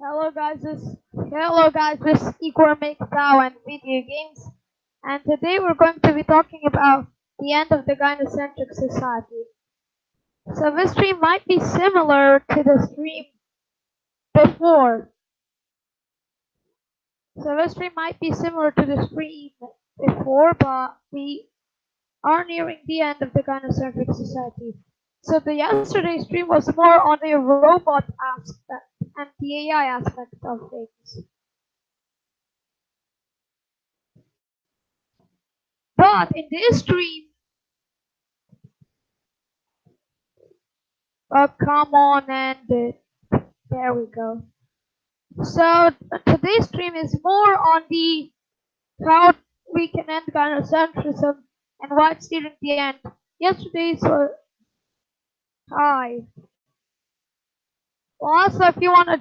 Hello guys, this is Igor MGTOW and video games, and today we're going to be talking about the end of the gynocentric society. So this stream might be similar to the stream before. But we are nearing the end of the gynocentric society. So the yesterday stream was more on the robot aspect and the AI aspect of things. But in this stream, come on and there we go. So today's stream is more on the how we can end gynocentrism and why it's nearing the end. Yesterday's hi. Well, also if you want to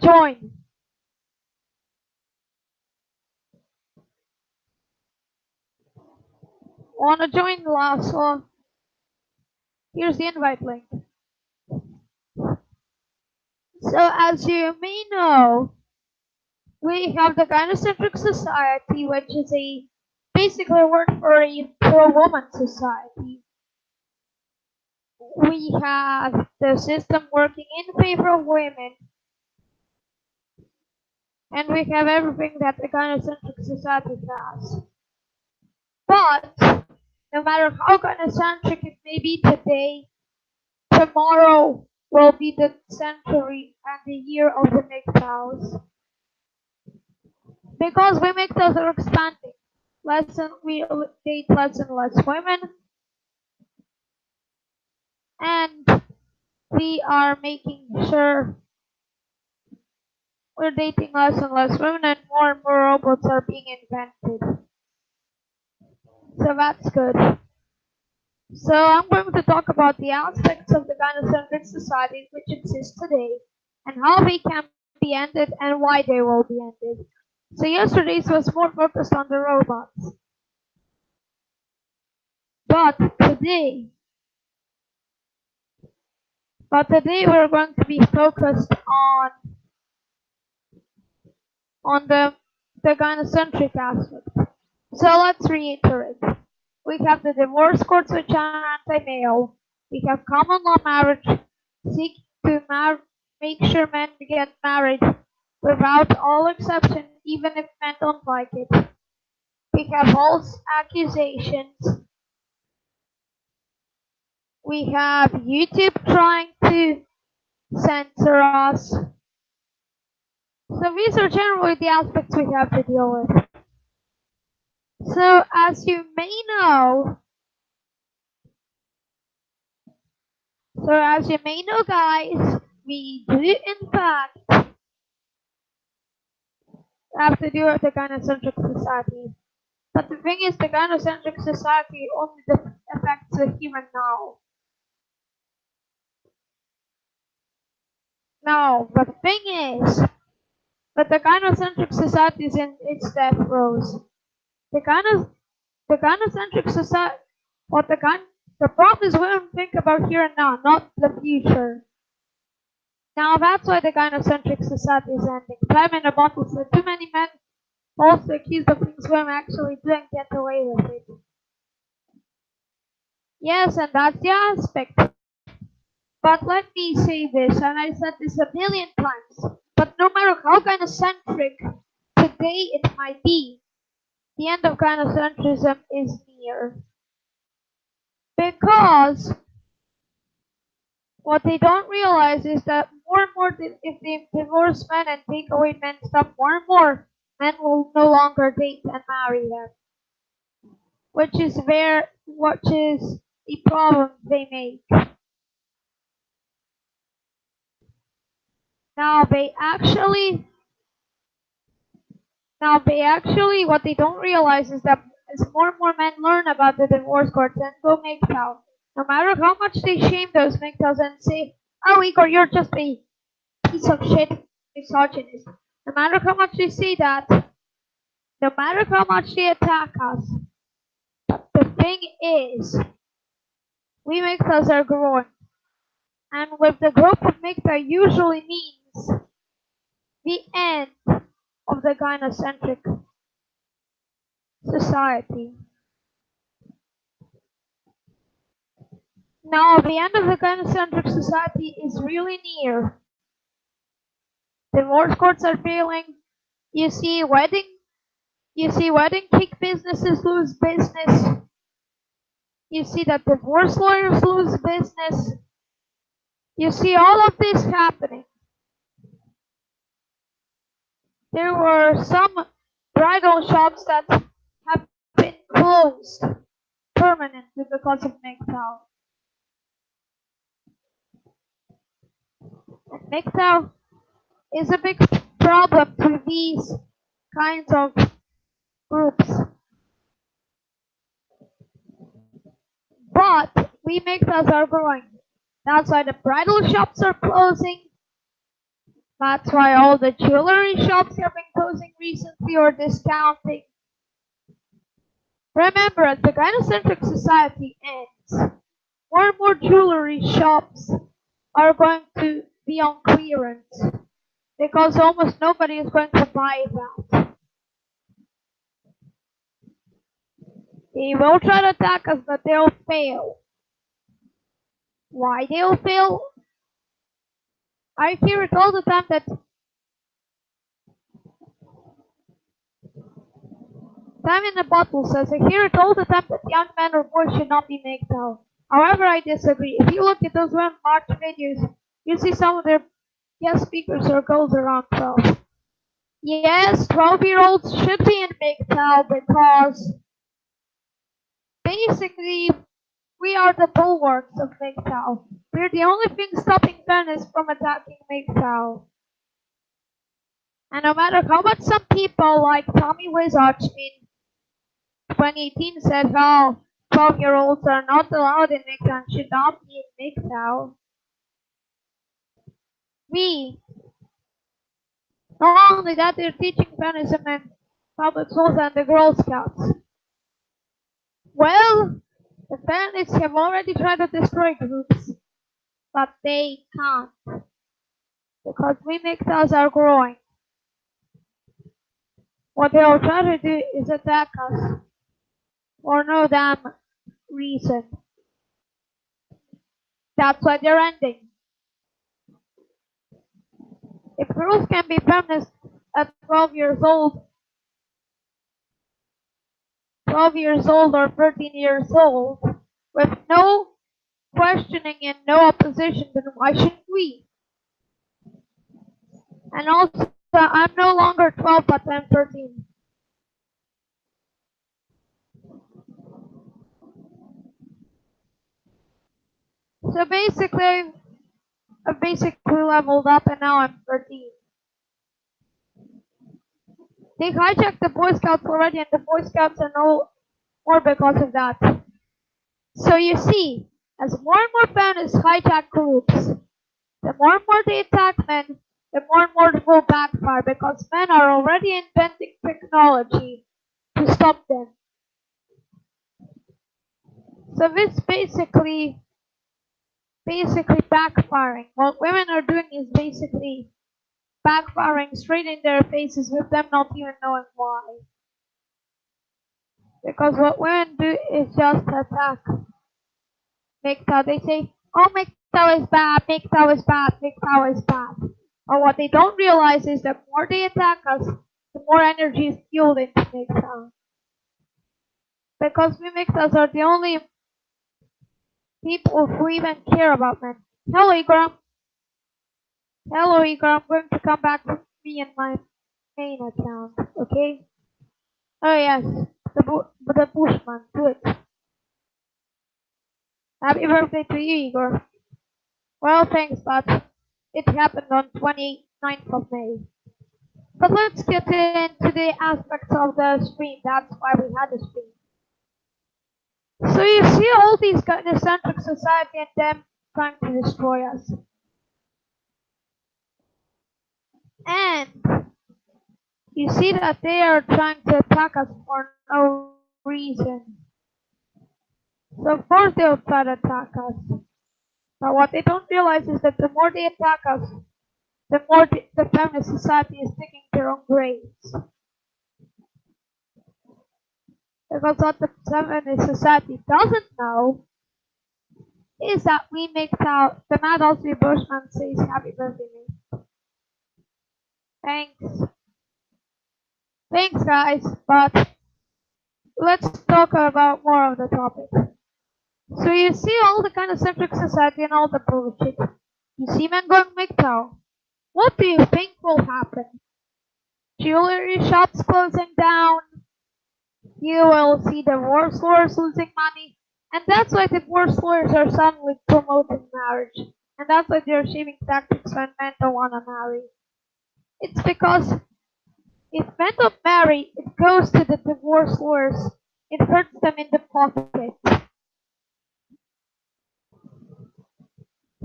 join Lasso, here's the invite link. So as you may know, we have the gynocentric society, which is a basically a word for a pro-woman society. We have the system working in favor of women, and we have everything that the gynocentric society has. But no matter how gynocentric it may be today, tomorrow will be the century and the year of the MGTOWs. Because we MGTOWs are expanding. We date less and less women, and we are making sure we're dating less and less women, and more robots are being invented. So that's good. So I'm going to talk about the aspects of the gynocentric society which exist today, and how they can be ended and why they will be ended. So yesterday's was more focused on the robots. But today we're going to be focused on the gynocentric aspect. So let's reiterate. We have the divorce courts which are anti-male. We have common law marriage, seek to make sure men get married without all exception, even if men don't like it. We have false accusations. We have YouTube trying to censor us. So these are generally the aspects we have to deal with. So as you may know, guys, we do in fact have to do with the gynocentric society. But the thing is, the gynocentric society only affects the human now. No, but the thing is, that the gynocentric society is in its death throes. The gynocentric society, the problem is we don't think about here and now, not the future. Now that's why the gynocentric society is ending. Time in a bottle, so too many men also accused of things women actually do and get away with it. Yes, and that's the aspect. But let me say this, and I said this a million times, but no matter how gynocentric today it might be, the end of gynocentrism is near. Because what they don't realize is that more and more, if they divorce men and take away men's stuff, more and more men will no longer date and marry them. Which is a problem they make. Now they actually, what they don't realize is that as more and more men learn about the divorce courts and go MGTOW, no matter how much they shame those MGTOWs and say, "Oh, Igor, you're just a piece of shit misogynist." No matter how much they say that, no matter how much they attack us, the thing is, we MGTOWs are growing, and with the growth of MGTOW usually means the end of the gynocentric society. Now, the end of the gynocentric society is really near. Divorce courts are failing. You see wedding cake businesses lose business. You see that divorce lawyers lose business. You see all of this happening. There were some bridal shops that have been closed permanently because of MGTOW. And MGTOW is a big problem to these kinds of groups. But we MGTOWs are growing. That's why the bridal shops are closing. That's why all the jewelry shops have been closing recently or discounting. Remember, as the gynocentric society ends, more and more jewelry shops are going to be on clearance because almost nobody is going to buy that. They will try to attack us, but they'll fail. Why they'll fail? I hear it all the time that time in the bottle says, I hear it all the time that young men or boys should not be MGTOW. However, I disagree. If you look at those women march videos, you see some of their guest speakers are girls around 12. Yes, 12-year-olds should be in MGTOW because basically we are the bulwarks of MGTOW. We're the only thing stopping feminists from attacking MGTOW. And no matter how much some people like Tommy Wiseau in 2018 said how 12-year-olds are not allowed in MGTOW and should not be in MGTOW, we, not only that, they're teaching feminism in public schools and the Girl Scouts. Well, the feminists have already tried to destroy groups, but they can't because we MGTOWs are growing. What they'll try to do is attack us for no damn reason. That's why they're ending. If girls can be feminists at 12 years old, 12 years old or 13 years old, with no questioning and no opposition, then why shouldn't we? And also, I'm no longer 12, but I'm 13. So basically, I basically leveled up and now I'm 13. They hijacked the Boy Scouts already and the Boy Scouts are no more because of that. So you see, as more and more feminists hijack groups, the more and more they attack men, the more and more it will backfire because men are already inventing technology to stop them. So this basically backfiring. What women are doing is basically backfiring straight in their faces with them not even knowing why. Because what women do is just attack MGTOW. They say, oh, MGTOW is bad, MGTOW is bad, MGTOW is bad. Or what they don't realize is that the more they attack us, the more energy is fueled into MGTOW. Because we MGTOWs are the only people who even care about men. Hello, Igor. Hello, Igor. I'm going to come back with me and my main account, okay? Oh yes, the Bushman, do it. Happy birthday to you, Igor. Well, thanks, but it happened on 29th of May. But let's get into the aspects of the stream. That's why we had the stream. So you see all these gynocentric society and them trying to destroy us. And you see that they are trying to attack us for no reason. So of course they'll try to attack us. But what they don't realize is that the more they attack us, the more the feminist society is digging their own graves. Because what the feminist society doesn't know is that we make the Mad Aussie Bushman says happy birthday, mate. Thanks. Thanks, guys. But let's talk about more of the topic. So you see all the gynocentric society and all the bullshit. You see men going MGTOW. What do you think will happen? Jewelry shops closing down. You will see divorce lawyers losing money. And that's why divorce lawyers are suddenly promoting marriage. And that's why they're shaming tactics when men don't want to marry. It's because if men don't marry, it goes to the divorce lawyers. It hurts them in the pocket.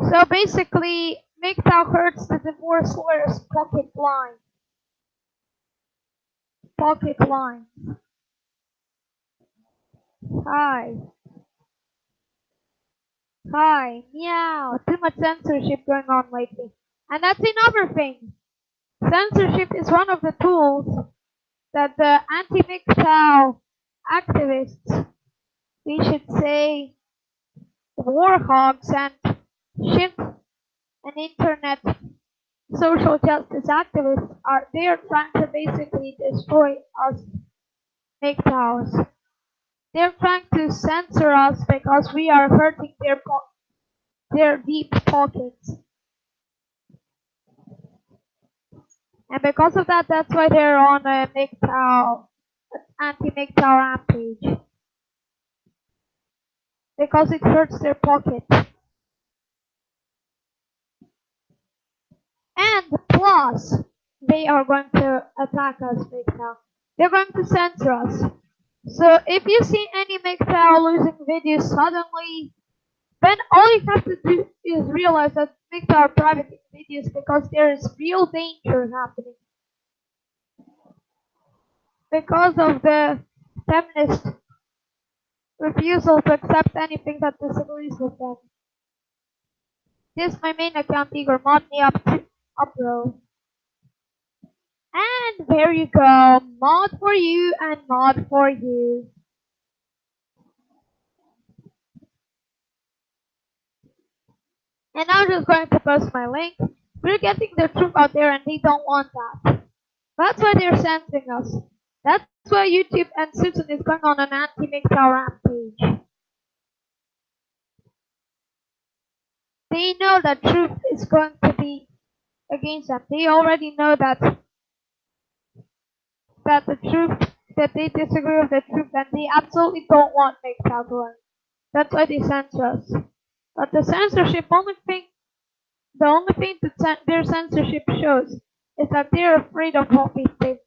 So basically, MGTOW hurts the divorce lawyer's pocket line. Pocket line. Hi. Hi. Meow. Too much censorship going on lately. And that's another thing. Censorship is one of the tools that the anti-MGTOW activists, we should say war hogs and shit and internet social justice activists they are trying to basically destroy us MGTOWs. They're trying to censor us because we are hurting their deep pockets. And because of that, that's why they're on a MGTOW, anti-MGTOW rampage. Because it hurts their pocket. And plus, they are going to attack us MGTOW. They're going to censor us. So if you see any MGTOW losing videos suddenly, then all you have to do is realize that MGTOW are private videos because there is real danger happening. Because of the feminist refusal to accept anything that disagrees with them. This is my main account, Igor. Mod me up, bro. And there you go. Mod for you and mod for you. And I'm just going to post my link. We're getting the truth out there and they don't want that. That's why they're censoring us. That's why YouTube and Susan is going on an anti-MGTOW rampage. They know that truth is going to be against them. They already know that the truth, that they disagree with the truth and they absolutely don't want MGTOW to win. That's why they censor us. But the only thing that their censorship shows is that they're afraid of what we think.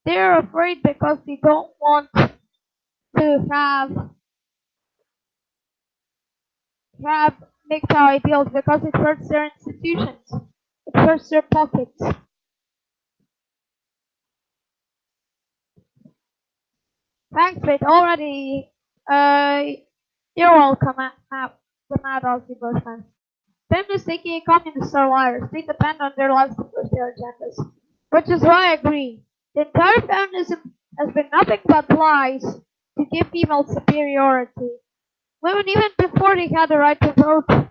They're afraid because they don't want to have MGTOW ideals because it hurts their institutions. It hurts their pockets. Thanks, mate. Already, you're welcome, the Mad Aussie Bushman. Feminists, aka communists, are liars. They depend on their lives to push their agendas. Which is why I agree. The entire feminism has been nothing but lies to give female superiority. Women, even before they had the right to vote,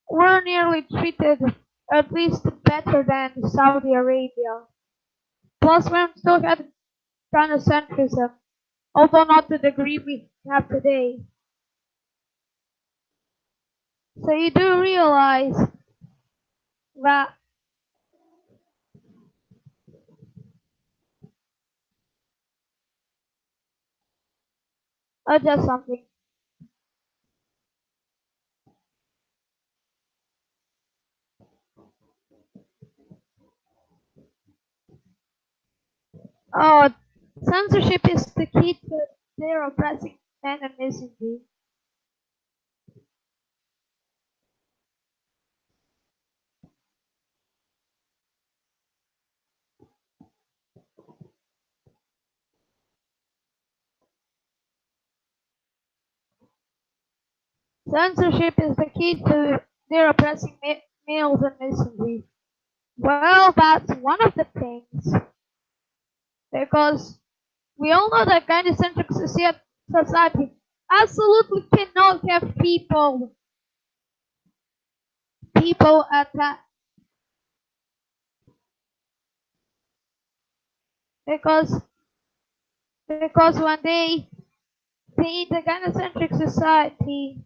were nearly treated at least better than Saudi Arabia. Plus, women still had gynocentrism, although not to the degree we have today. So you do realize that just something. Oh, censorship is the key to their oppressing men and misogyny. Censorship is the key to their oppressing males and masonry. Well, that's one of the things. Because we all know that gynocentric society absolutely cannot have people attack because when they the gynocentric society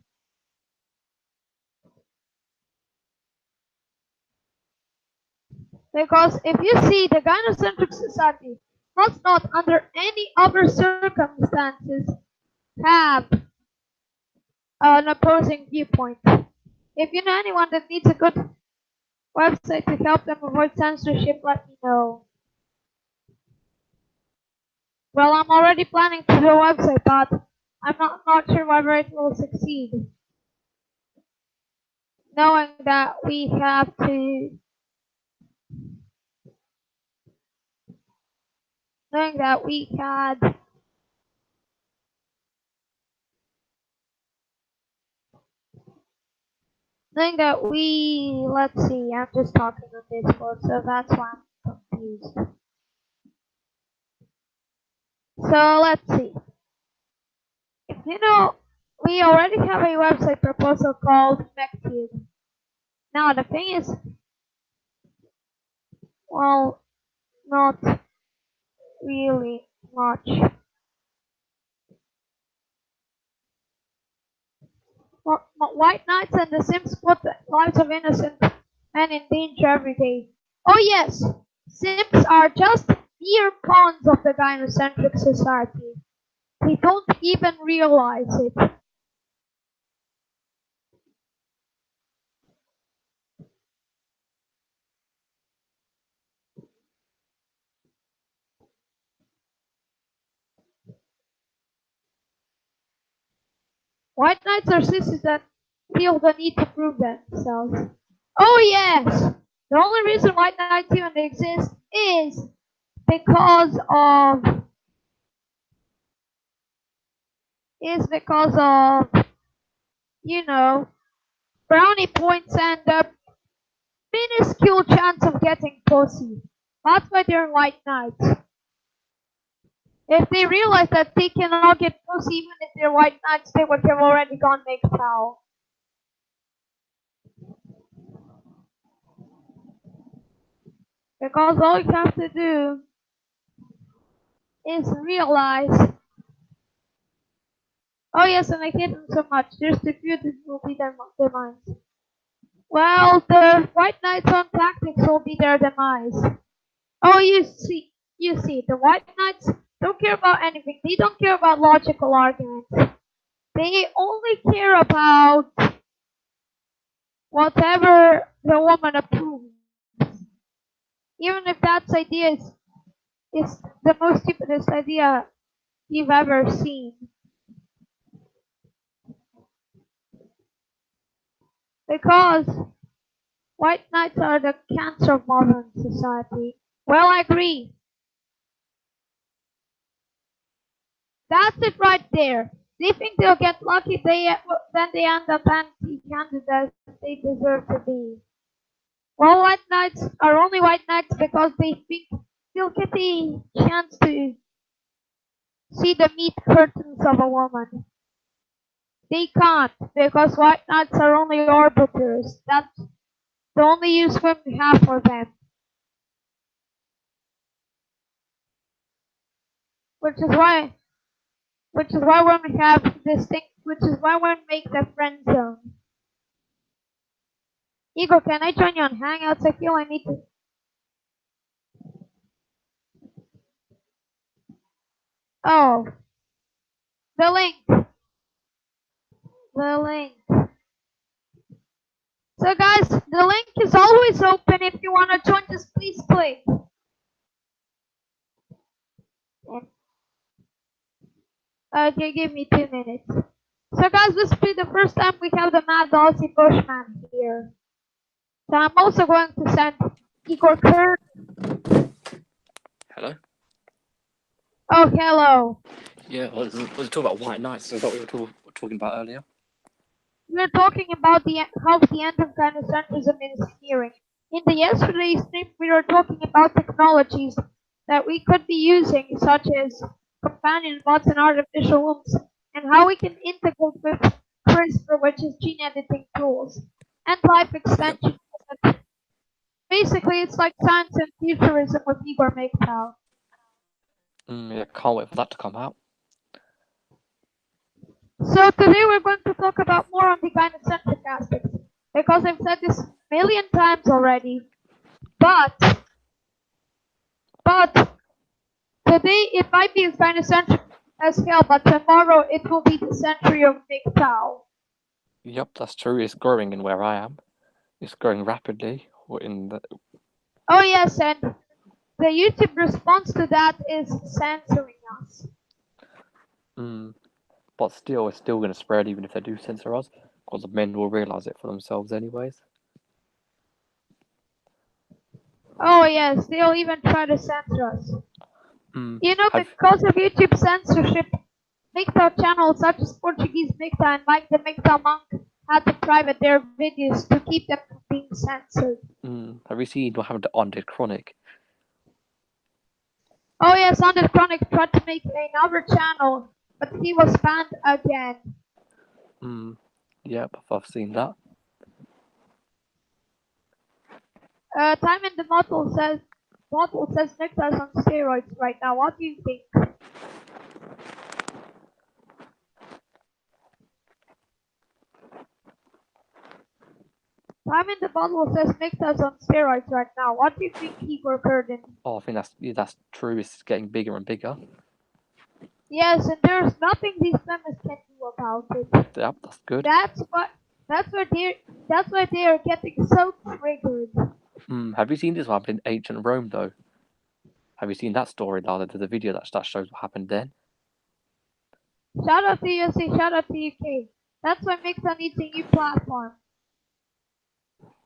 because if you see the gynocentric society must not under any other circumstances have an opposing viewpoint. If you know anyone that needs a good website to help them avoid censorship, let me know. Well, I'm already planning to do a website, but I'm not sure whether it will succeed. Knowing that we have to, knowing that we had, knowing that we, let's see, I'm just talking on Discord, so that's why I'm confused. So let's see. You know, we already have a website proposal called MGTOW. Now the thing is, well, not really much. White knights and the Sims put the lives of innocent men in danger every day. Oh yes, Sims are just mere pawns of the gynocentric society. They don't even realize it. White knights are sissies that feel the need to prove themselves. Oh yes! The only reason white knights even exist because of because of you know brownie points and a minuscule chance of getting pussy. That's why they're white knights. If they realize that they cannot get pussy even if they're white knights, they would have already gone MGTOW. Because all you have to do is realize. Oh yes, and I hate them so much. There's the few that will be their demise. Well, the white knights' own tactics will be their demise. Oh, you see, the white knights don't care about anything. They don't care about logical arguments. They only care about whatever the woman approves. Even if that idea is the most stupidest idea you've ever seen. Because white knights are the cancer of modern society. Well, I agree. That's it right there. They think they'll get lucky, then they end up anti-candidates they deserve to be. Well, white knights are only white knights because they think they'll get a chance to see the meat curtains of a woman. They can't because white knights are only orbiters. That's the only use women have for them. Which is why women have distinct. Which is why women make the friend zone. Igor, can I join you on Hangouts? I feel I need to. Oh, the link. The link. So guys, the link is always open. If you want to join, just please click. Okay, give me 2 minutes. So guys, this will be the first time we have the Mad Aussie Bushman here. So I'm also going to send Igor Kern. Hello? Oh, hello. Yeah, was talking about white knights. Is that what we were talking about earlier? we're talking about how the end of gynocentrism is nearing. In the yesterday's stream, we were talking about technologies that we could be using, such as companion bots and artificial wombs, and how we can integrate with CRISPR, which is gene editing tools, and life Yep. extension. Basically, it's like science and futurism with Igor MGTOW. Yeah, can't wait for that to come out. So today we're going to talk about more on the gynocentric aspects, because I've said this a million times already. But but today it might be as gynocentric as hell, but tomorrow it will be the century of MGTOW. Yep, that's true. It's growing in where I am. It's growing rapidly. Oh yes, and the YouTube response to that is censoring us. But still, it's still going to spread even if they do censor us, because the men will realise it for themselves anyways. Oh yes, they'll even try to censor us. You know, Have because of YouTube censorship, MGTOW channels such as Portuguese MGTOW and Mike the MGTOW Monk had to private their videos to keep them from being censored. have you seen what happened to Undead Chronic? Oh yes, Undead Chronic tried to make another channel, but he was banned again. Yep, I've seen that. Time in the bottle says MGTOW's on steroids right now. What do you think? Time in the bottle says MGTOW's on steroids right now. What do you think, Igor Curtin? Oh, I think that's true. It's getting bigger and bigger. Yes, and there's nothing these feminists can do about it. Yep, that's good. That's why they are getting so triggered. Have you seen this one in ancient Rome though? Have you seen that story now? There's a video that shows what happened then. Shout out to USA, shout out to UK. That's why MGTOW needs a new platform.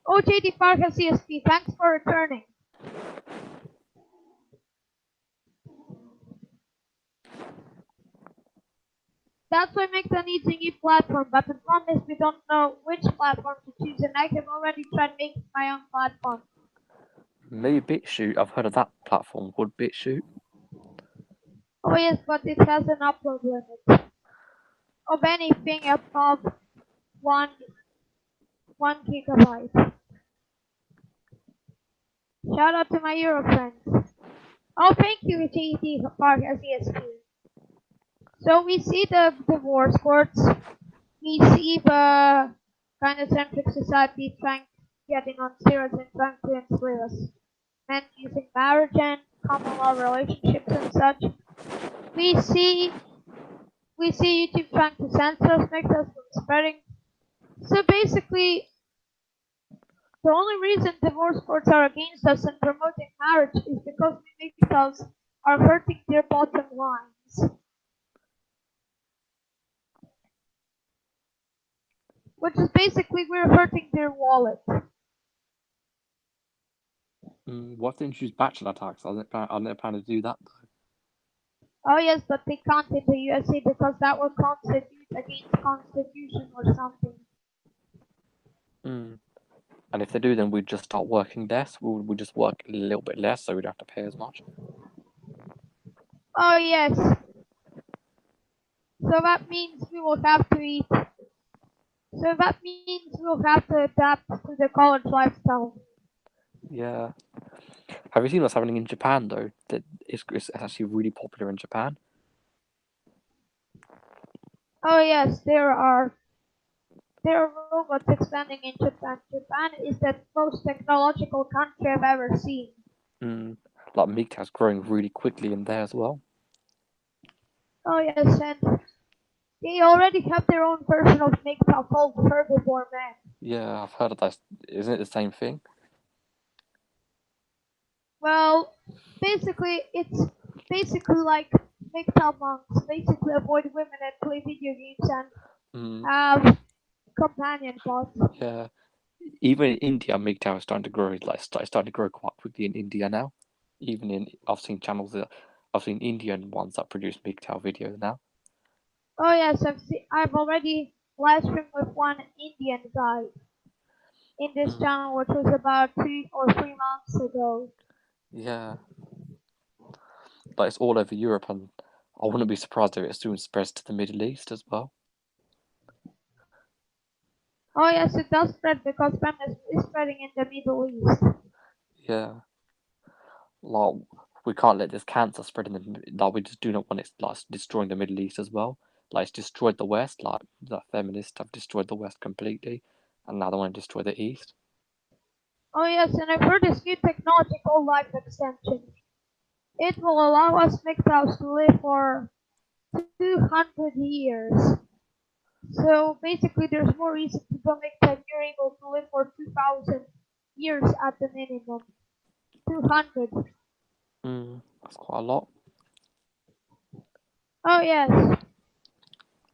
Oh, JD Park has CSP. Thanks for returning. That's why MGTOW needs a new platform, but the problem is we don't know which platform to choose, and I have already tried making my own platform. Maybe BitChute. I've heard of that platform called BitChute. Oh yes, but it has an upload limit of anything above one gigabyte. Shout out to my Euro friends. Oh, thank you, JD Park as ESP. So we see the divorce courts. We see the gynocentric society getting on steroids and trying to enslave us. Men using marriage and common law relationships and such. We see YouTube trying to censor us, make us from spreading. So basically, the only reason divorce courts are against us and promoting marriage is because we MGTOWs are hurting their bottom lines. Which is basically we're hurting their wallet. What if they introduce bachelor tax? I never plan to do that though. Oh yes, but they can't in the USA because that will constitute against constitution or something. And if they do, then we'd just start working less. We'd just work a little bit less, so we don't have to pay as much. Oh yes. So that means we will have to eat. So that means we'll have to adapt to the college lifestyle. Yeah. Have you seen what's happening in Japan though? That it's actually really popular in Japan. Oh yes, there are robots expanding in Japan. Japan is the most technological country I've ever seen. Like MGTOW's growing really quickly in there as well. Oh yes, and they already have their own version of MGTOW called Herbivore Man. Yeah, I've heard of that. Isn't it the same thing? Well, basically, it's basically like MGTOW monks. Basically, avoid women and play video games and have companion bots. Yeah. Even in India, MGTOW is starting to grow. Like starting to grow quite quickly in India now. Even I've seen channels I've seen Indian ones that produce MGTOW videos now. Oh yes, I've already live stream with one Indian guy in this Mm, channel, which was about 2 or 3 months ago. yeah, but it's all over Europe, and I wouldn't be surprised if it soon spreads to the Middle East as well. Oh yes, it does spread because feminism is spreading in the Middle East. Yeah, like we can't let this cancer spread in like we just do not want it like destroying the Middle East as well. Like it's destroyed the West. Like the feminists have destroyed the West completely, and now they want to destroy the East. Oh yes, and I've heard this new technology called life extension. It will allow us MGTOWs to live for 200 years. So basically, there's more reason to go MGTOW. You're able to live for 2,000 years at the minimum. 200. That's quite a lot. Oh yes,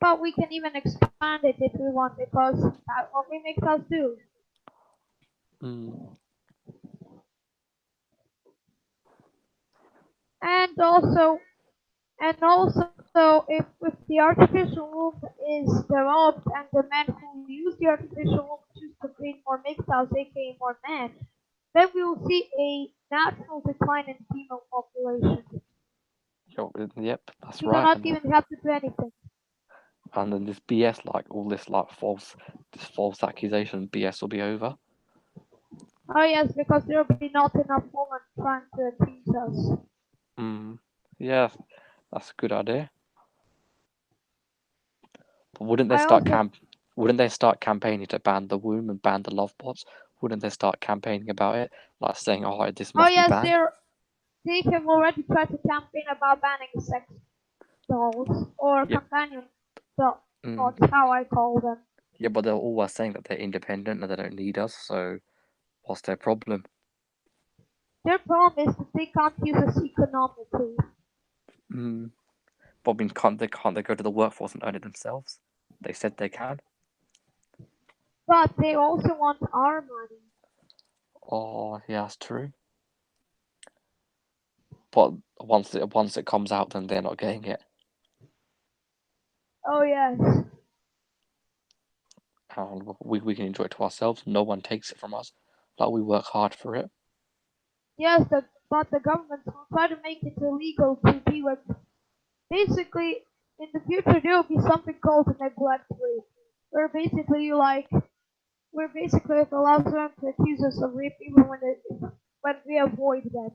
but we can even expand it if we want because that's what we MGTOWs do. Mm, And also, if the artificial womb is developed and the men who use the artificial womb choose to create more MGTOWs, aka more men, then we will see a natural decline in female population. yep, that's We do right. not even have to do anything. And then this BS, like all this like this false accusation BS will be over. Oh yes, because there will be not enough women trying to accuse us. Mm, yeah, that's a good idea. But wouldn't they I start also, camp? Wouldn't they start campaigning to ban the womb and ban the love bots? Wouldn't they start campaigning about it, like saying, "Oh, this oh must be yes, banned"? they have already tried to campaign about banning sex dolls or Yep. companion dogs, Mm, how I call them. yeah, but they're always saying that they're independent and they don't need us. So what's their problem? Their problem is that they can't use us economically, Mm, but I mean, can't they go to the workforce and earn it themselves? They said they can. but they also want our money. Oh, yeah, that's true. But once it comes out, then they're not getting it, Oh yes, and we can enjoy it to ourselves. No one takes it from us. Like we work hard for it. yes, but the government will try to make it illegal to be with. Basically, in the future there will be something called a neglect rate, where basically you like, where basically it allows them to accuse us of rape even when we avoid them.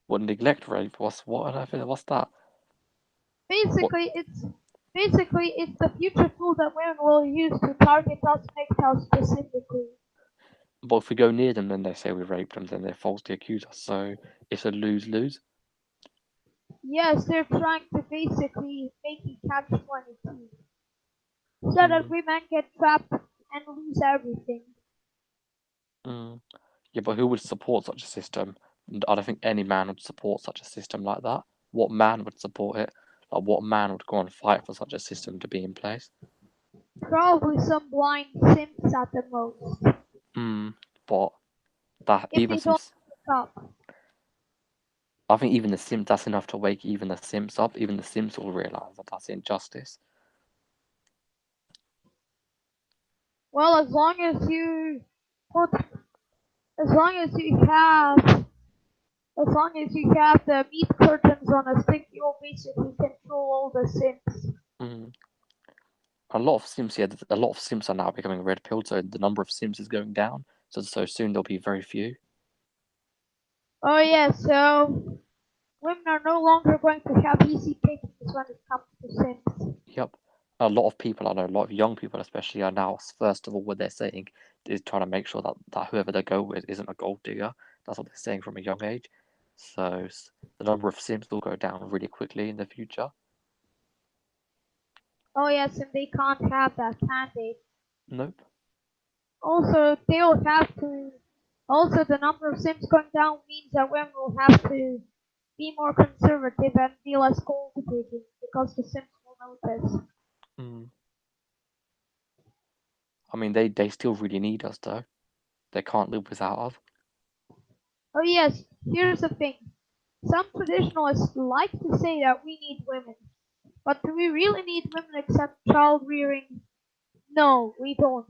What neglect rape? What on earth? What's that? What? Basically, it's basically it's the future tool that women will use to target us, make us specifically. But if we go near them, then they say we raped them. Then they falsely accuse us. So it's a lose-lose. Yes, they're trying to basically make it catch 22, so that Mm, women get trapped and lose everything. mm. Yeah, but who would support such a system? I don't think any man would support such a system like that. What man would support it? Like, what man would go and fight for such a system to be in place? Probably some blind simps at the most, Mm, but that if even they some, don't pick up. I think even the simp that's enough to wake even the simps up. Even the simps will realize that that's injustice. Well, put, as long as you have, as long as you have the meat curtains on a stick, you'll basically control all the simps. Mm. A lot of simps, yeah, a lot of simps are now becoming red pilled, so the number of simps is going down. So soon there'll be very few. Oh yeah, so women are no longer going to have easy pickings when it comes to simps. Yep. A lot of people I know, a lot of young people especially, are now first of all what they're saying is trying to make sure that whoever they go with isn't a gold digger. That's what they're saying from a young age. So the number of simps will go down really quickly in the future. Oh yes, and they can't have that, can they? Nope. Also, they'll have to. Also, the number of simps going down means that women will have to be more conservative and be less gold digging because the simps will notice. Mm. I mean, they still really need us though. They can't live without us. Oh yes, here's the thing. Some traditionalists like to say that we need women, but do we really need women except child rearing? No, we don't.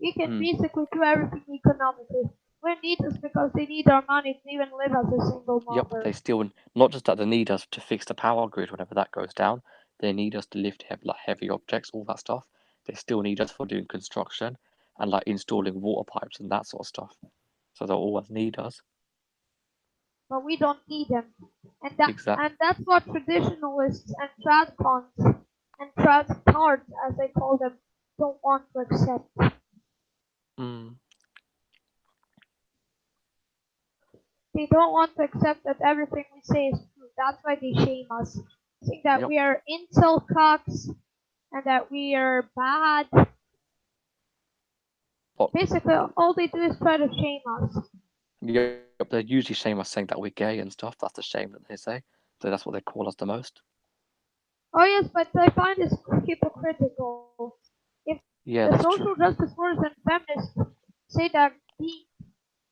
We can Mm. basically do everything economically. We need us because they need our money to even live as a single Yep, they mother. still not just that they need us to fix the power grid whenever that goes down. They need us to lift heavy objects, all that stuff. They still need us for doing construction and like installing water pipes and that sort of stuff. So they'll always need us. But we don't need them. Exact. And that's what traditionalists and tradcons and tradcards, as I call them, don't want to accept. Mm. They don't want to accept that everything we say is true. That's why they shame us. Saying that Yep. we are incel cocks and that we are bad. But Basically, all they do is try to shame us. yep, they usually shame us saying that we're gay and stuff. That's the shame that they say. So that's what they call us the most. Oh yes, but I find this hypocritical. If the Yeah, that's social true. justice warriors and feminists say that being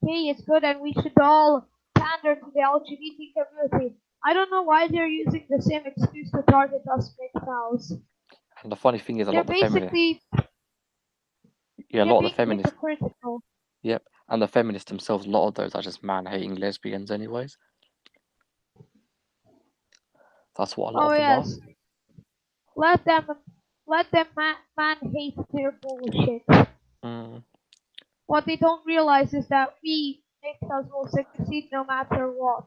gay is good and we should all pander to the LGBT community, I don't know why they're using the same excuse to target us MGTOWs. And the funny thing is, a lot They're of the feminists, basically yeah, a they're lot of the being feminists, hypocritical. yep, and the feminists themselves, a lot of those are just man-hating lesbians, anyways. That's what a lot Oh of them are. yes, let them man hate their bullshit. Mm, What they don't realize is that we MGTOWs will succeed no matter what.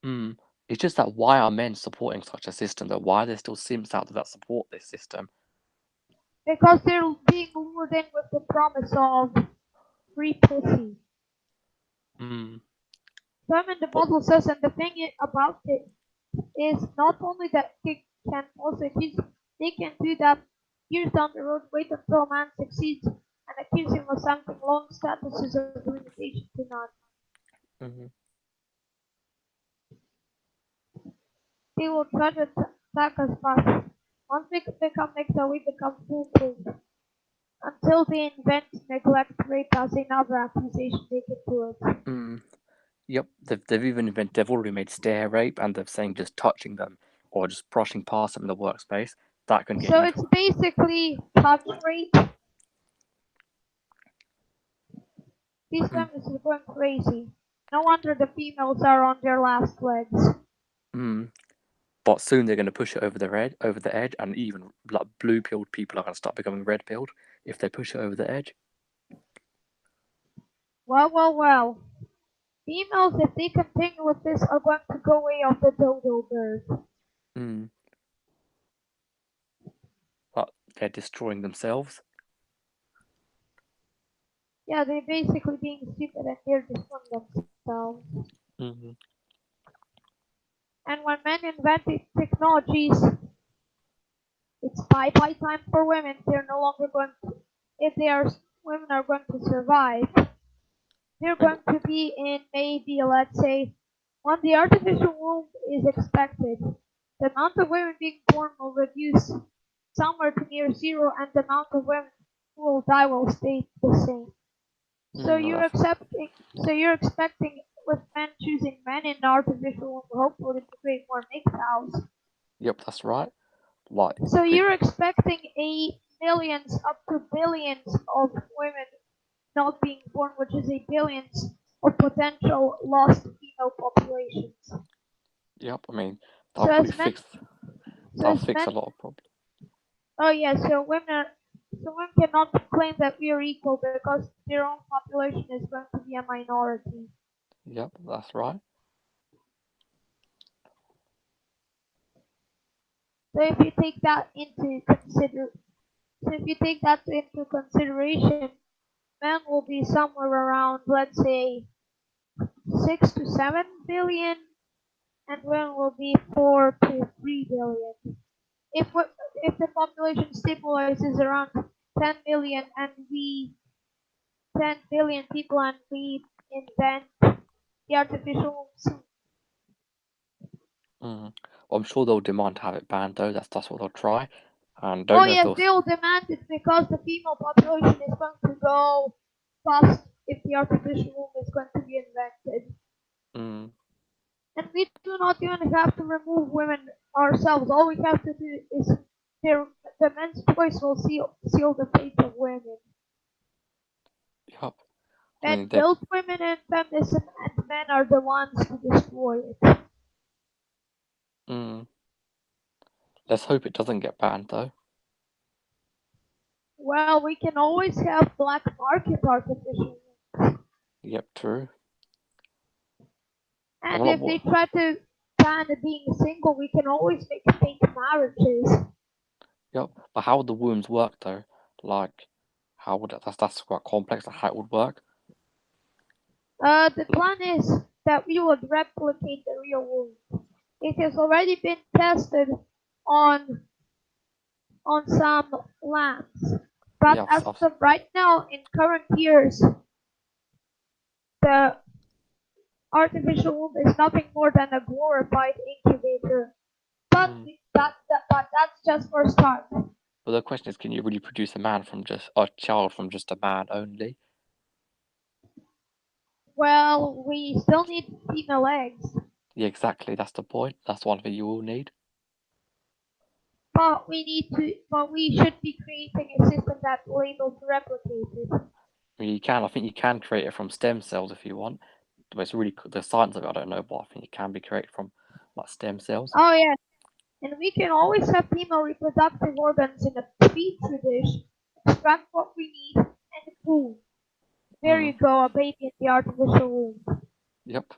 mm. It's just that why are men supporting such a system? Though why are there still simps out there that support this system? Because they're being lured in with the promise of free pussy. Mm. Simon the But model says, and the thing about it is not only that they can also accuse, they can do that years down the road, wait until a man succeeds and accuse him of something long statuses of limitation to none. mm, They will try to attack us fast. Once we become next, we become foolproof. Until they invent neglect rape as another accusation they can do it. mm. Yep, they've already made stare rape, and they're saying just touching them or just brushing past them in the workspace that can get So you. it's basically touch rape. These Mm, feminists are going crazy. No wonder the females are on their last legs. mm. But soon they're going to push it over the edge, and even like blue pilled people are going to start becoming red pilled if they push it over the edge. Well, well, well. Females, if they continue with this, are going to go away of the dodo bird. Mm. But they're destroying themselves. Yeah, they're basically being stupid and they're destroying themselves. Mm. And when men invented technologies, it's bye-bye time for women. They're no longer going to, if they are, women are going to survive, they're And going to be in maybe, let's say, when the artificial womb is expected, the amount of women being born will reduce somewhere to near zero, and the amount of women who will die will stay the same. So no, you're accepting, so you're expecting with men choosing men in the artificial womb, hopefully to create more MGTOWs. yep, that's right. Like, So the, you're expecting a millions up to billions of women not being born, which is a billions of potential lost female populations. yep. I mean, that'll So probably as men, fix so that'll as fix men, a lot of problems. oh yeah, so women cannot claim that we are equal because their own population is going to be a minority. Yep, that's right. So if you take that into so if you take that into consideration, men will be somewhere around, let's say, 6 to 7 billion, and women will be 4 to 3 billion. If if the population stabilizes around 10 billion and we 10 billion people and we invent the artificial. Mm. Well, I'm sure they'll demand to have it banned though. That's what they'll try. And Oh don't know if yes, they'll. they'll demand it because the female population is going to go fast if the artificial womb is going to be invented. Mm, And we do not even have to remove women ourselves. All we have to do is the men's choice will seal the fate of women. Yup. I Men mean, they. build women and feminism, and men are the ones who destroy it. Mm, let's hope it doesn't get banned though. Well, we can always have black market artificial. Yep, true. I'm And not. if they try to ban being single, we can always make fake marriages. Yep. But how would the wombs work though? Like, how would that's quite complex. Like how it would work. The plan is that we would replicate the real womb. It has already been tested on on some lambs, but Yeah, as of right now, in current years, the artificial womb is nothing more than a glorified incubator. But mm. but that's just for start. But the question is, can you really produce a child from just a man only? Well, we still need female eggs, Yeah, exactly. That's the point. That's one thing you will need. but we should be creating a system that will able to replicate it. I mean, you can. I think you can create it from stem cells if you want. But it's really the science of it. I don't know, but I think it can be created from like stem cells. Oh yeah, and we can always have female reproductive organs in a petri dish, extract what we need, and boom, there Mm. you go, a baby in the artificial womb. Yep.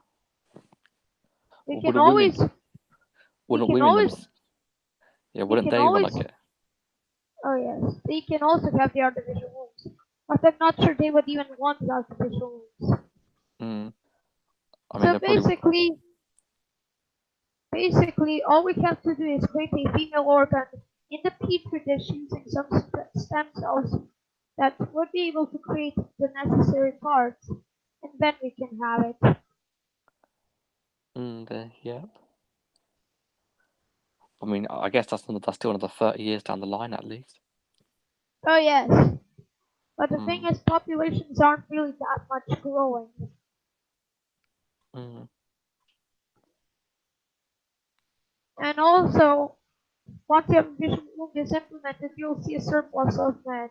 We Well, can always, we wouldn't can women them? always, Yeah, we wouldn't can they want to always. get? Oh yes, they can also have the artificial wombs, but I'm not sure they would even want the artificial wombs. Mm. I mean, So they probably. basically, all we have to do is create a female organ in the petri dish using some stem cells that would be able to create the necessary parts, and then we can have it. Yep. I mean, I guess that's still another 30 years down the line at least. Oh yes, but the thing Mm. is, populations aren't really that much growing, Mm. and also once the artificial womb is implemented, you'll see a surplus of men.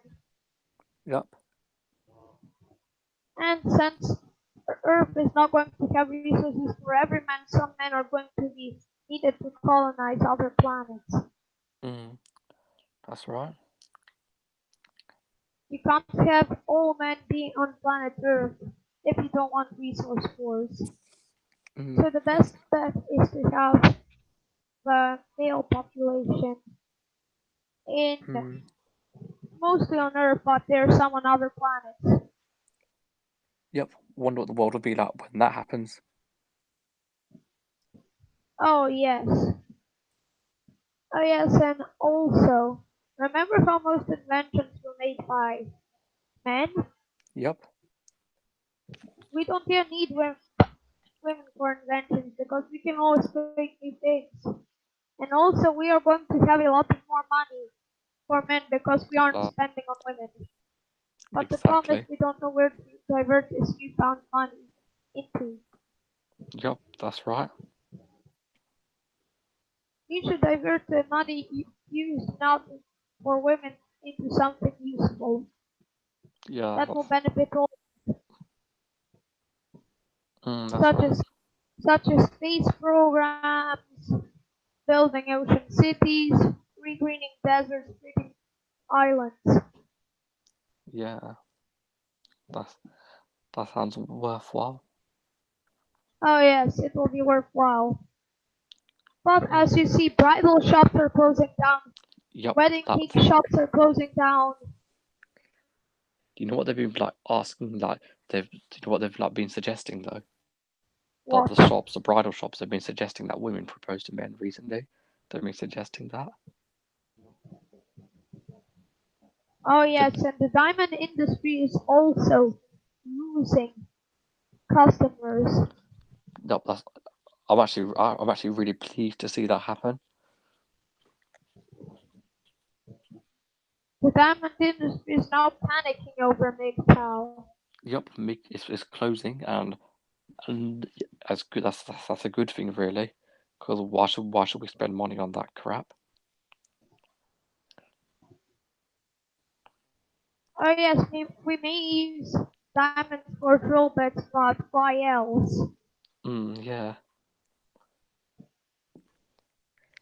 Yep. And since Earth is not going to have resources for every man, some men are going to be needed to colonize other planets. Mm. That's right. You can't have all men being on planet Earth if you don't want resource wars. Mm. So the best bet is to have the male population in Mm. mostly on Earth, but there's some on other planets. Yep. Wonder what the world will be like when that happens. Oh yes. Oh yes, and also remember how most inventions were made by men? Yep. We don't even need women for inventions because we can always create new things. And also we are going to have a lot more money for men because we aren't Uh, spending on women. But the problem is exactly. we don't know where to divert this newfound money into. Yep. That's right. You should divert the money used now for women into something useful Yeah. that will benefit all, That's such right. as such as space programs, building ocean cities, regreening deserts, creating islands. Yeah. That's that sounds worthwhile. Oh yes, it will be worthwhile. But as Mm. you see, bridal shops are closing down, Yep. wedding cake That's. shops are closing down. Do you know what they've been like asking? Like they've. Do you know what they've like been suggesting though? Like What? the bridal shops, have been suggesting that women propose to men recently. They've been suggesting that. Oh They've, yes, and the diamond industry is also losing customers. no, I'm actually really pleased to see that happen. The diamond industry is now panicking over MGTOW. Yep, it's closing, and that's good. That's a good thing, really. Because why should we spend money on that crap? Oh yes, we may use diamonds for drill bits, but why else? Yeah.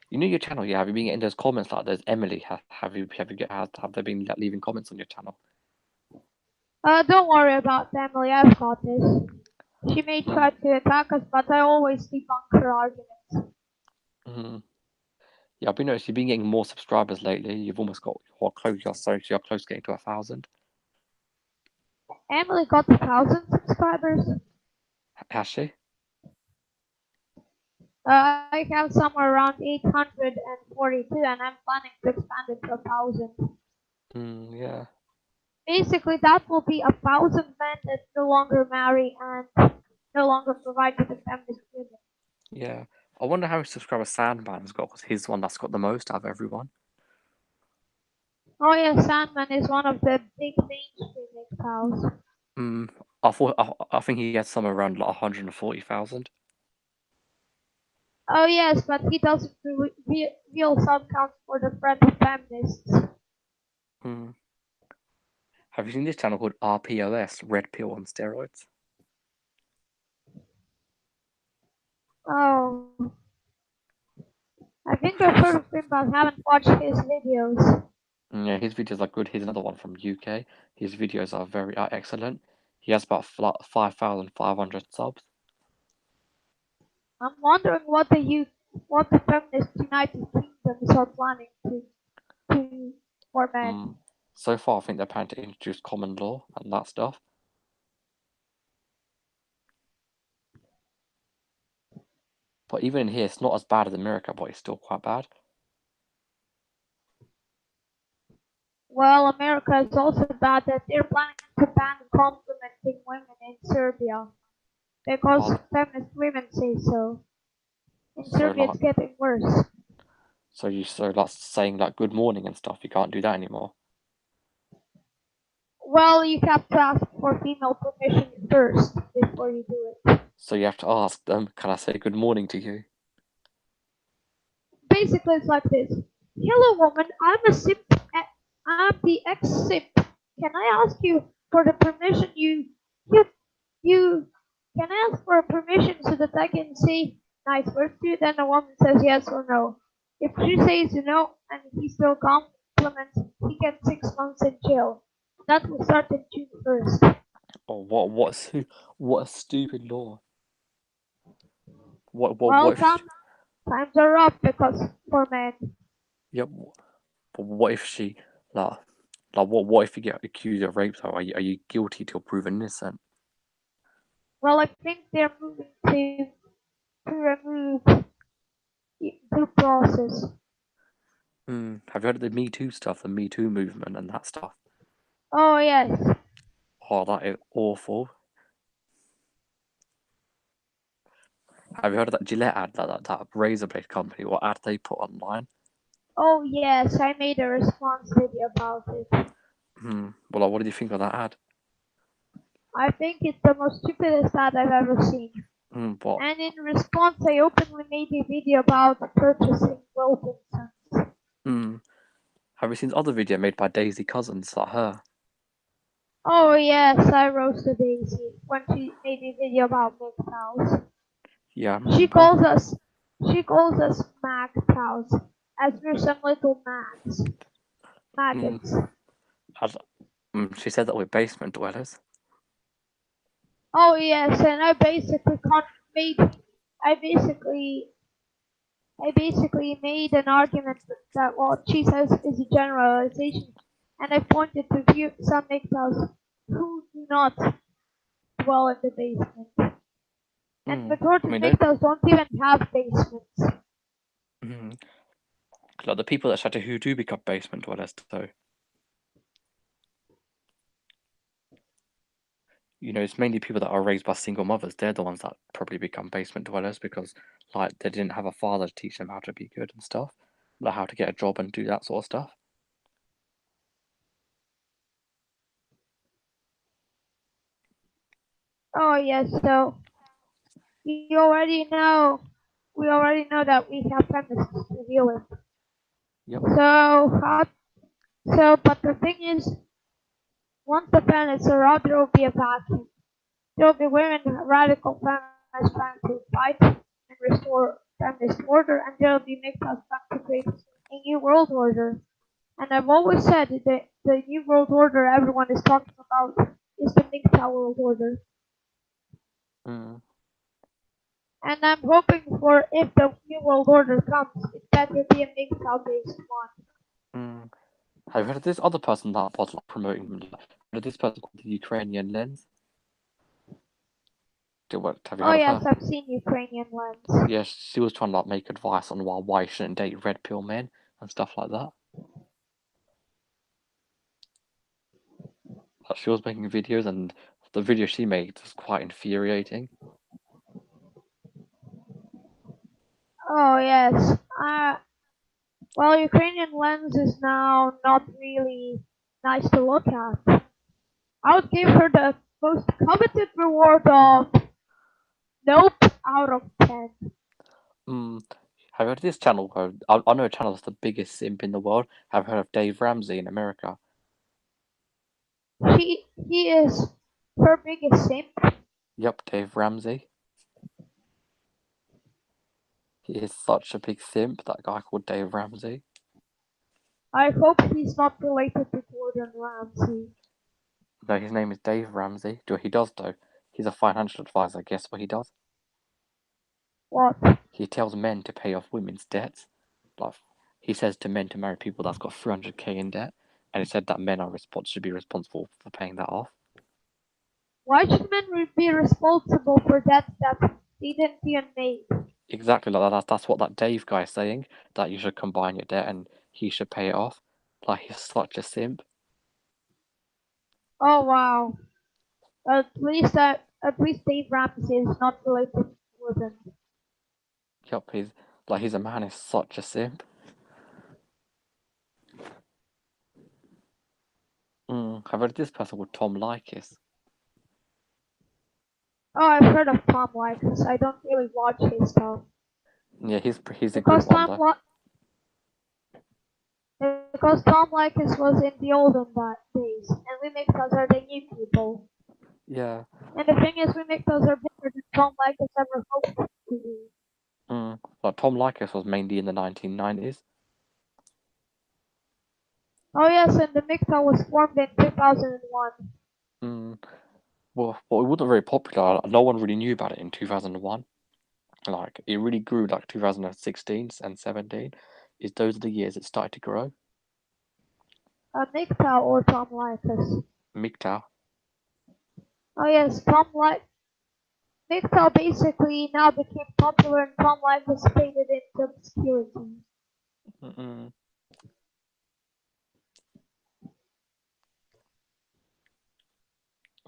You know your channel, yeah? Have you been getting those comments like there's Emily? Have they been like, leaving comments on your channel? Don't worry about Emily, I've got this. She may try Mm. to attack us, but I always debunk her arguments. Mm. Yeah, I've been noticing you've been getting more subscribers lately. You've almost got you're close getting to 1,000. Emily got 1,000 subscribers. Has she? I have somewhere around 842, and I'm planning to expand it to 1,000. Yeah. Basically, that will be 1,000 men that no longer marry and no longer provide for the feminist women. Yeah. I wonder how many subscribers Sandman's got, because he's the one that's got the most out of everyone. Oh yeah, Sandman is one of the big mainstream MGTOWs. Mm. I think he has somewhere around like 140,000. Oh yes, but he doesn't reveal sub counts for the friend of feminists. Mm. Have you seen this channel called RPOS, Red Pill on Steroids? Oh, I think Have I've you? heard of him, but haven't watched his videos. Yeah, his videos are good. Here's another one from UK. His videos are excellent. He has about 5,500 subs. I'm wondering what the feminist United Kingdoms are planning to for men. Mm. So far, I think they're planning to introduce common law and that stuff. But even in here, it's not as bad as America, but it's still quite bad. Well, America is also bad that they're planning to ban complimenting women in Serbia because Oh, feminist women say so. In so Serbia, like, it's getting worse. so saying like good morning and stuff, you can't do that anymore. Well, you have to ask for female permission first before you do it. So you have to ask them, can I say good morning to you? Basically, it's like this. Hello, woman. I'm the ex-sip. Can I ask you for the permission you you can I ask for permission so that I can say nice words to you? Then the woman says yes or no. If she says no and he still compliments, he gets 6 months in jail. That will start in June 1st. Or what a stupid law. Well, What if she, times are rough because for men. yeah, but what if she like what if you get accused of rape? So are you guilty till proven innocent? Well, I think they're moving to remove due process. Have you heard of the Me Too stuff, the Me Too movement and that stuff? Oh yes. Oh, that is awful. Have you heard of that Gillette ad, that razor blade company? What ad they put online? Oh yes, I made a response video about it. Well, like, what did you think of that ad? I think it's the most stupidest ad I've ever seen. What? And in response, I openly made a video about purchasing Wilkinsons. Have you seen the other video made by Daisy Cousins, like her? Oh yes, I roasted Daisy when she made a video about MGTOWs. Yeah, I She remember. calls us she calls us MGTOWs as we're some little Mm, maggots. as, she said that we're basement dwellers. Oh yes, and made I basically I basically made an argument that what she says is a generalization, and I pointed to some MGTOWs who do not dwell in the basement. And I majority of mean, don't. MGTOWs don't even have basements. Mm, like the people that shatter who do become basement dwellers, though. It's mainly people that are raised by single mothers. They're the ones that probably become basement dwellers because, like, they didn't have a father to teach them how to be good and stuff, like how to get a job and do that sort of stuff. Oh yes, so you already know we already know that we have feminists to deal with. Yep. So but the thing is Once the planets are out, there will be a vacuum. There will be women radical feminists trying to fight and restore feminist order, and there will be MGTOWs trying to create a new world order. And I've always said that the new world order everyone is talking about is the MGTOW world order. Mm, And I'm hoping for if the new world order comes, it better be a MGTOW based one. mm. Have you heard of this other person that was like promoting? Like, heard of this person called the Ukrainian lens? Have you Oh heard of her? yes, I've seen Ukrainian lens. Yeah, she was trying to like make advice on why you shouldn't date red pill men and stuff like that. Like, she was making videos, and the video she made was quite infuriating. Oh yes. Well, Ukrainian lens is now not really nice to look at. I would give her the most coveted reward of nope out of 10. Mm. Have you heard of this channel? I know a channel that's the biggest simp in the world. Have you heard of Dave Ramsey in America? He is her biggest simp. Yep, Dave Ramsey. He is such a big simp, that guy called Dave Ramsey. I hope he's not related to Gordon Ramsay. No, his name is Dave Ramsey. Do what he does though. He's a financial advisor. Guess what he does? What? He tells men to pay off women's debts. Like, he says to men to marry people that's got 300k in debt, and he said that men should be responsible for paying that off. Why should men be responsible for debts that they didn't even make? Exactly like that. That's what that Dave guy is saying. That you should combine your debt and he should pay it off. Like, he's such a simp. Oh wow. At least Dave Ramsay is not related to Gordon. Yup, he's a man. Is such a simp. I've heard this person called Tom Likis. Oh, I've heard of Tom Likas. I don't really watch his stuff. Yeah, he's a good Because one though. Because Tom Likas was in the olden days, and we make us are the new people. Yeah. And the thing is, we make us are bigger than Tom Likas ever hoped to be. Like, Tom Likis was mainly in the 1990s. Oh yes, and the MGTOW was formed in 2001. Well, it wasn't very popular. No one really knew about it in 2001. Like, it really grew like 2016 and 17. Those are the years it started to grow. MGTOW or Tom Likas. MGTOW. Oh yes, MGTOW basically now became popular and Tom Likas faded into obscurity. Mm-mm.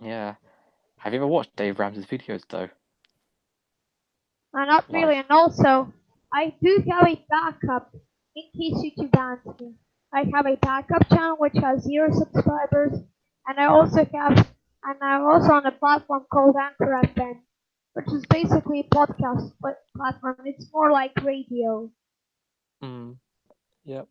Yeah. Have you ever watched Dave Ramsey's videos though? Not Like, really, and also, I do have a backup in case YouTube bans me. I have a backup channel which has 0 subscribers, and I'm also on a platform called Anchor FM, which is basically a podcast platform. It's more like radio. mm, yep.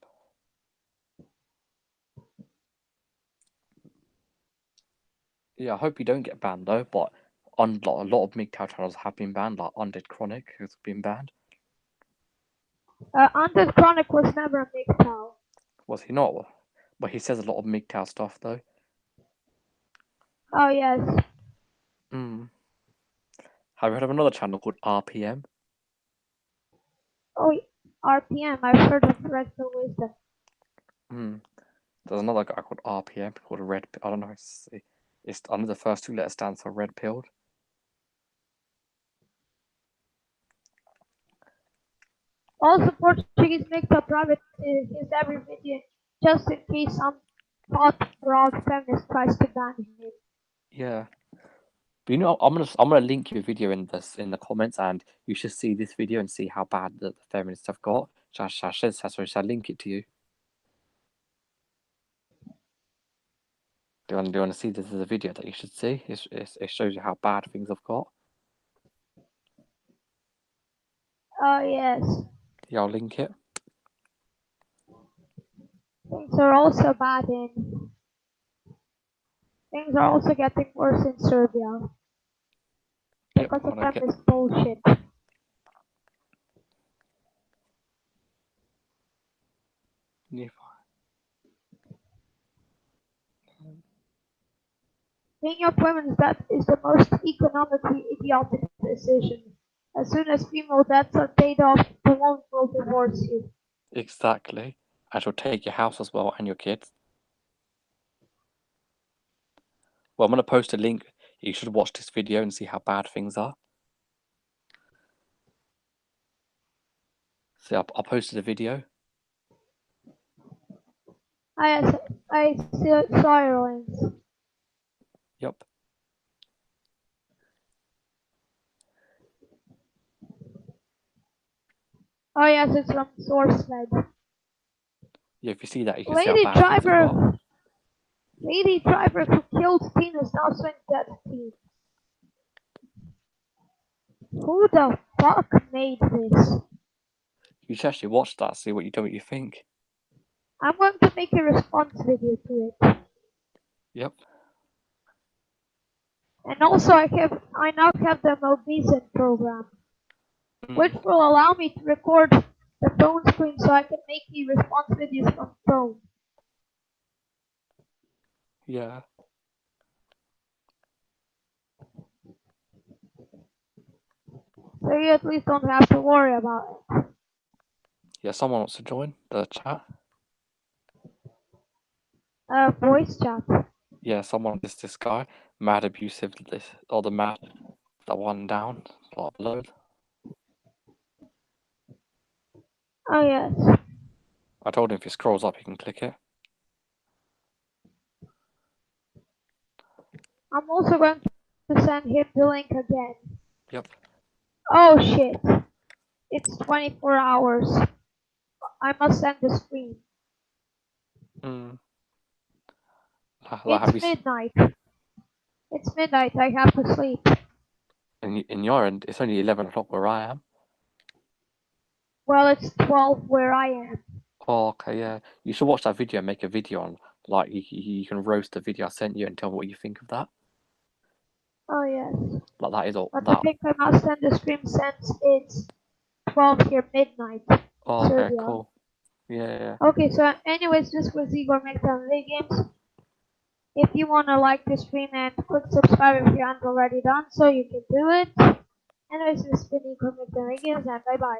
Yeah, I hope you don't get banned though. But a lot of MGTOW channels have been banned. Like Undead Chronic has been banned. Undead Chronic was never a MGTOW. Was he not? But he says a lot of MGTOW stuff though. Oh yes. Mm. Have you heard of another channel called RPM? Oh, RPM. I've heard of Red Pill Wisdom. Mm. There's another guy called RPM called Red. I don't know. It's under the first two letters stands for Red Pilled. Also, Portuguese MGTOW private his every video just in case some thought proud feminist tries to ban him. Yeah. But I'm gonna link you a video in the comments, and you should see this video and see how bad the feminists have got. Shall I link it to you? Do you want to see this as a video that you should see? It shows you how bad things have got. Oh yes, Yeah, I'll link it. things are also bad in Things are also getting worse in Serbia Yep, because I'm of gonna get. feminist bullshit. Being of women's death is the most economically idiotic decision. As soon as female debts are paid off, the woman will divorce you. Exactly. And she'll take your house as well and your kids. Well, I'm gonna post a link. You should watch this video and see how bad things are. See, I posted a video. I saw your links. Yep. Oh yes, it's from SourceFed. Yeah, if you see that, you can see how Lady bad things have got. driver, lady driver who killed teen is now swing death teen. Who the fuck made this? You should actually watch that, see what you think. I'm going to make a response video to it. Yep. And also I now have the Mobizen program, which Mm, will allow me to record the phone screen so I can make the response videos from phone. yeah. So you at least don't have to worry about it. Yeah, someone wants to join the chat. Voice chat. Yeah, someone, this guy, mad abusive, this, or the mad, the one down, like below. Oh yes. I told him if he scrolls up, he can click it. I'm also going to send him the link again. Yep. Oh shit. It's 24 hours. I must send the screen. Mm. Like, It's have you, midnight. It's midnight. I have to sleep. in your end, it's only 11 o'clock where I am. Well, it's 12 where I am. Oh, okay, yeah. You should watch that video and make a video on, like, you can roast the video I sent you and tell me what you think of that. Oh yes. Like, that is all, But I that. think I must send the screen since it's 12 here midnight. Oh, okay, Serbia. cool. Yeah. Okay, so anyways, this was Igor Mektan Games. If you wanna like the stream and click subscribe if you haven't already done so, you can do it. Anyways, this has been Igor Mektan Games, and bye bye.